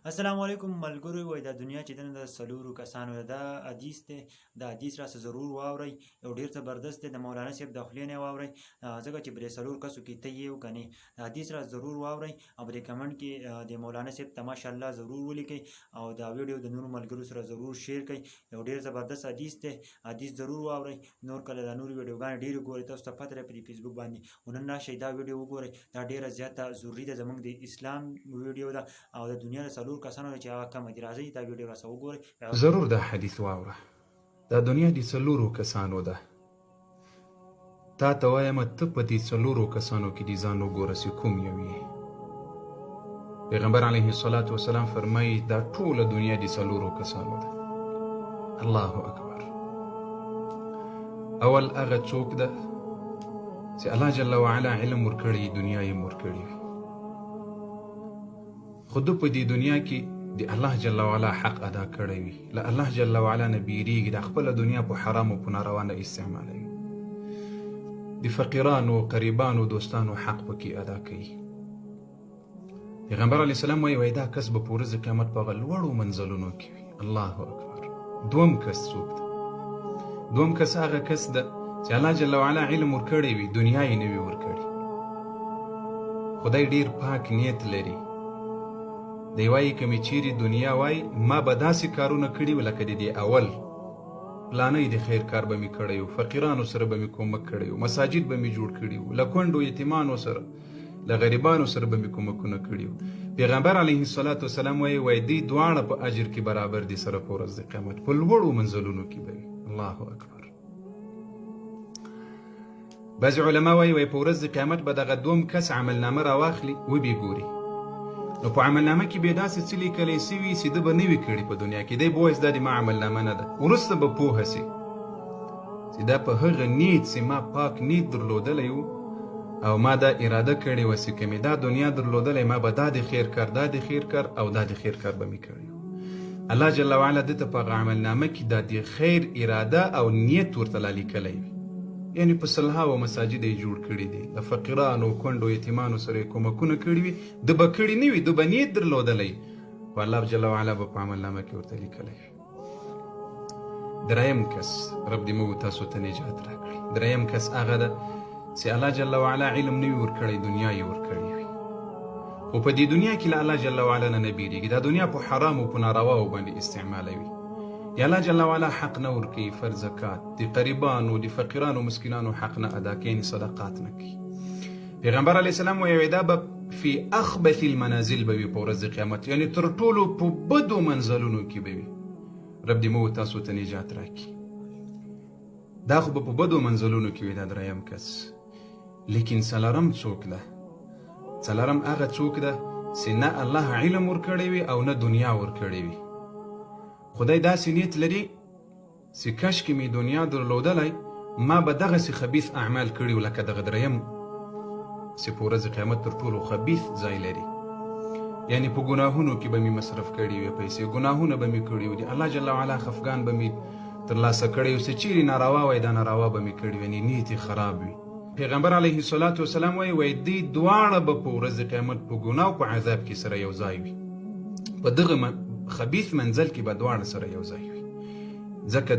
السلام علیکم ملګرو. وای د دنیا چې دنه د سلورو کسانو دا حدیث دی. دا حدیث را ضرور واورئ، یو ډیر زبردست دی. د مولانا صاحب د خولې نه واورئ، ځکه چې بری سلور کسو کې ته یو کني. د حدیث را ضرور واورئ او په کمنټ کې د مولانا صاحب ته ماشاءالله ضرور ولیکئ او دا ویډیو د نورو ملګرو سره ضرور شیر کړئ. یو ډیر زبردست حدیث دی. حدیث ضرور واورئ. نور کله د نور ویډیوګان ډیر ګورئ، تاسو ته پته لري په فیسبوک باندې ونن راشئ دا ویډیو وګورئ. دا ډیره زیاته ضروری ده، زمونږ د اسلام ویډیو ده او د دنیا د سلور کسانو چې کم دي. راځي دا ویډیو راسه وګورئ. ضرور دا حدیث واوره. دا دنیا د څلورو کسانو ده. تا ته وایم ته په دې څلورو کسانو کې دې ځان وګوره چې کوم یو یې. پیغمبر علیه الصلاة والسلام فرمایي دا ټوله دنیا د څلورو کسانو ده. الله اکبر. اول هغه څوک ده چې الله جل وعلا علم ورکړي، دنیا یې ورکړي وي، خو ده په دې دنیا کې د الله جل وعلا حق ادا کړی وي، له الله جل وعلا نه بیریږي، د خپله دنیا په حرامو په ناروا نه استعمالوي، د فقیرانو قریبانو دوستانو حق پکې ادا کوي. پیغمبر علیه السلام وایي دا کس به په ورځ قیامت په هغه لوړو منزلونو کې وي. الله اکبر. دوم کس څوک ده؟ دوم کس هغه کس ده چې الله جل وعلا علم ورکړی وي، دنیا یې نه وي ورکړي، خدای ډیر پاک نیت لري. دی وایي که مې چیرې دنیا وای ما به داسې کارونه کړي وو لکه د دې اول پلانۍ د خیر کار به مې کړی وو، فقیرانو سره به مې کومک کړی وو، مساجد به مې جوړ کړي وو، له کونډو یتیمانو سره له غریبانو سره به مې کومکونه کړي وو. پیغمبر علیه الصلاة والسلام وایي دی دواړه په اجر کې برابر دي سره په ورځ د قیامت په لوړو منزلونو کې به وي. الله اکبر. بعضې علما وایي په ورځ د قیامت به دغه دوم کس عملنامه راواخلي وبې ګوري، نو په عملنامه کې به داسې څه لیکلی سوي چې ده به نه وي کړي په دنیا کې. دی به وایي دا د ما عملنامه نه ده، وروسته به پوهه سي چې دا په هغه نیت چې ما پاک نیت درلودلی و او ما دا اراده کړې وه چې که مې دا دنیا درلودلی ما به دا د خیر کار دا د خیر کار او دا د خیر کار به مې کړی و. الله جل وعلا ده ته په هغه عملنامه کې دا د خیر اراده او نیت ورته لا لیکلی وي، یعنی په سلهاوو مساجد یې جوړ کړي دي، د فقیرانو کونډو یتیمانو سره یې کومکونه کړي وي، ده به کړي نه وي، ده به نیت درلودلی خو الله جل وعلا به په عملنامه کې ورته لیکلی وي. دریم کس رب دې موږ تاسو ته نجات راکړي. دریم کس هغه ده چې الله جل وعلا علم نه وي ورکړی، دنیا یې ورکړې وي، خو په دې دنیا کې له الله جل وعلا نه نه بیریږي، دا دنیا په حرامو په نارواو باندې استعمالوي. یا الله جل وعلا حق نه ورکوي، فرض زکات د قریبانو د فقیرانو مسکینانو حق نه ادا کوي، یعنې صدقات نه کوي. پیغمبر علیه السلام وایي دا به فی اخبث المنازل به وي په ورځ د قیامت، یعنې تر ټولو په بدو منزلونو کې به وي. رب دې موږ تاسو ته نجات راکړي. دا خو به په بدو منزلونو کې وي دا دریم کس. لیکن څلورم څوک ده؟ څلورم هغه څوک ده چې نه الله علم ورکړی وي او نه دنیا ورکړی وي. خدای داسې نیت لري چې کاشکې مې دنیا درلودلی ما به دغسې خبیث اعمال کړي وو لکه دغه دریم چې په ورځ قیامت تر ټولو خبیث ځای لري، یعنې په ګناهونو کې به مې مصرف کړي وي پیسې، ګناهونه به مې کړي وي، د الله جل وعلا خفګان به مې ترلاسه کړی وي، چې چیرې ناروا وای دا ناروا به مې کړي وي، یعنې نیت یې خراب وي. پیغمبر علیه الصلاة والسلام وایي دی دواړه به په ورځ قیامت په ګناه او په عذاب کې سره یو ځای وي، په دغه خبیث منزل کې به دواړه سره یو ځای وي. ځکه